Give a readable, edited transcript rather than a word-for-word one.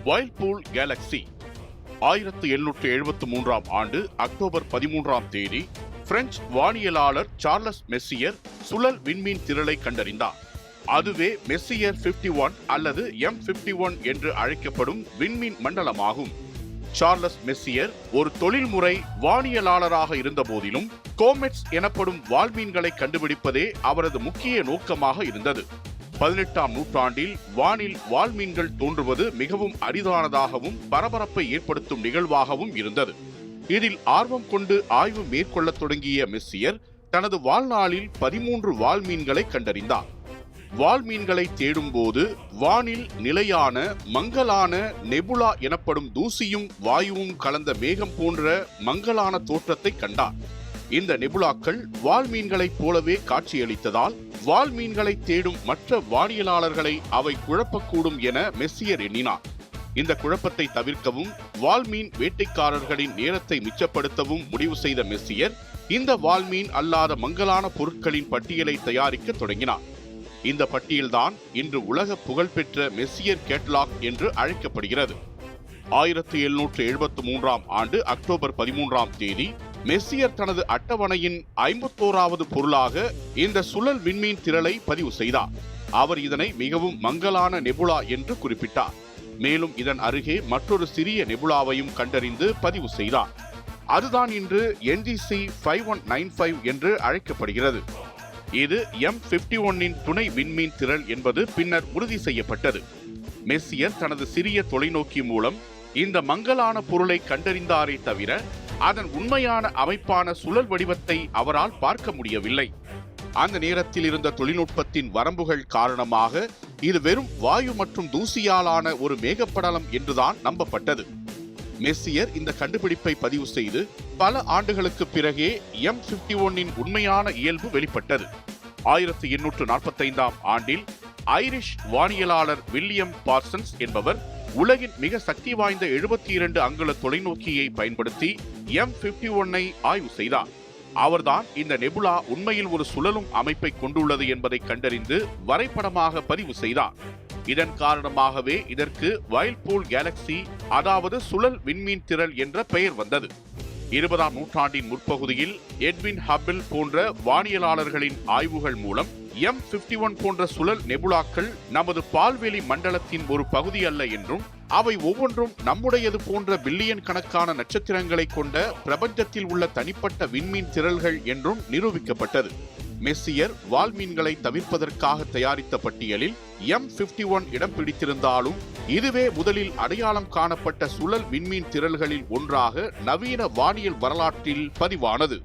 வைல்பூல் Galaxy 1873 ஆண்டு October 13 தேதி French வானியலாளர் Charles Messier சுழல் விண்மீன் திரளை கண்டறிந்தார். அதுவே மெஸ்ஸியர் 51 அல்லது M51 என்று அழைக்கப்படும் விண்மீன் மண்டலமாகும். சார்லஸ் மெஸ்ஸியர் ஒரு தொழில்முறை வானியலாளராக இருந்த போதிலும் கோமெட்ஸ் எனப்படும் வால்மீன்களை கண்டுபிடிப்பதே அவரது முக்கிய நோக்கமாக இருந்தது. 18ஆம் நூற்றாண்டில் வானில் வால்மீன்கள் தோன்றுவது மிகவும் அரிதானதாகவும் பரபரப்பை ஏற்படுத்தும் நிகழ்வாகவும் இருந்தது. இதில் ஆர்வம் கொண்டு ஆய்வு மேற்கொள்ள தொடங்கிய மெஸ்ஸியர் தனது வாழ்நாளில் 13 வால்மீன்களை கண்டறிந்தார். வால்மீன்களை தேடும் போது வானில் நிலையான மங்கலான நெபுலா எனப்படும் தூசியும் வாயுவும் கலந்த மேகம் போன்ற மங்கலான தோற்றத்தை கண்டார். இந்த நெபுலாக்கள் வால்மீன்களைப் போலவே காட்சியளித்ததால் வால்மீன்களை தேடும் மற்ற வானியலாளர்களை அவை குழப்பக்கூடும் என மெஸ்ஸியர் எண்ணினார். இந்த குழப்பத்தை தவிர்க்கவும் வால்மீன் வேட்டைக்காரர்களின் நேரத்தை மிச்சப்படுத்தவும் முடிவு செய்த மெஸ்ஸியர் இந்த வால்மீன் அல்லாத மங்கலான பொருட்களின் பட்டியலை தயாரிக்க தொடங்கினார். இந்த பட்டியல்தான் இன்று உலக புகழ்பெற்ற மெஸ்ஸியர் கேட்டலாக் என்று அழைக்கப்படுகிறது. 1773 ஆண்டு அக்டோபர் 13 தேதி மெஸ்ஸியர் தனது அட்டவணையின் 51வது பொருளாக இந்த சுழல் விண்மீன் திரளை பதிவு செய்தார். அவர் இதனை மிகவும் மங்கலான நெபுலா என்று குறிப்பிட்டார். மேலும் இதன் அருகே மற்றொரு சிறிய நெபுலாவையும் கண்டறிந்து பதிவு செய்தார். அதுதான் இன்று NGC 5195 என்று அழைக்கப்படுகிறது. இது M51 துணை விண்மீன் திரள் என்பது பின்னர் உறுதி செய்யப்பட்டது. மெஸ்ஸியர் தனது சிறிய தொலைநோக்கி மூலம் இந்த மங்கலான பொருளை கண்டறிந்தாரே தவிர அதன் உண்மையான அமைப்பான சுழல் வடிவத்தை அவரால் பார்க்க முடியவில்லை. அந்த நேரத்தில் இருந்த தொழில்நுட்பத்தின் வரம்புகள் காரணமாக இது வெறும் வாயு மற்றும் தூசியாலான ஒரு மேகப்படலம் என்றுதான் நம்பப்பட்டது. மெஸ்ஸியர் இந்த கண்டுபிடிப்பை பதிவு செய்து பல ஆண்டுகளுக்கு பிறகே M51 உண்மையான இயல்பு வெளிப்பட்டது. 1845 ஆண்டில் ஐரிஷ் வானியலாளர் வில்லியம் பார்சன்ஸ் என்பவர் உலகின் மிக சக்தி வாய்ந்த 72 அங்குல தொலைநோக்கியை பயன்படுத்தி M51 ஆய்வு செய்தார். அவர்தான் இந்த நெபுலா உண்மையில் ஒரு சுழலும் அமைப்பை கொண்டுள்ளது என்பதை கண்டறிந்து வரைபடமாக பதிவு செய்தார். இதன் காரணமாகவே இதற்கு வைல்பூல் கேலக்சி, அதாவது சுழல் விண்மீன் திரள் என்ற பெயர் வந்தது. 20ஆம் நூற்றாண்டின் முற்பகுதியில் எட்வின் ஹப்பிள் போன்ற வானியலாளர்களின் ஆய்வுகள் மூலம் M51 போன்ற சுழல் நெபுலாக்கள் நமது பால்வெளி மண்டலத்தின் ஒரு பகுதி அல்ல என்றும் அவை ஒவ்வொன்றும் நம்முடையது போன்ற பில்லியன் கணக்கான நட்சத்திரங்களை கொண்ட பிரபஞ்சத்தில் உள்ள தனிப்பட்ட விண்மீன் திரள்கள் என்றும் நிரூபிக்கப்பட்டது. மெஸ்ஸியர் வால்மீன்களை தவிர்ப்பதற்காக தயாரித்த பட்டியலில் M51 இடம் பிடித்திருந்தாலும் இதுவே முதலில் அடையாளம் காணப்பட்ட சுழல் விண்மீன் திரள்களில் ஒன்றாக நவீன வானியல் வரலாற்றில் பதிவானது.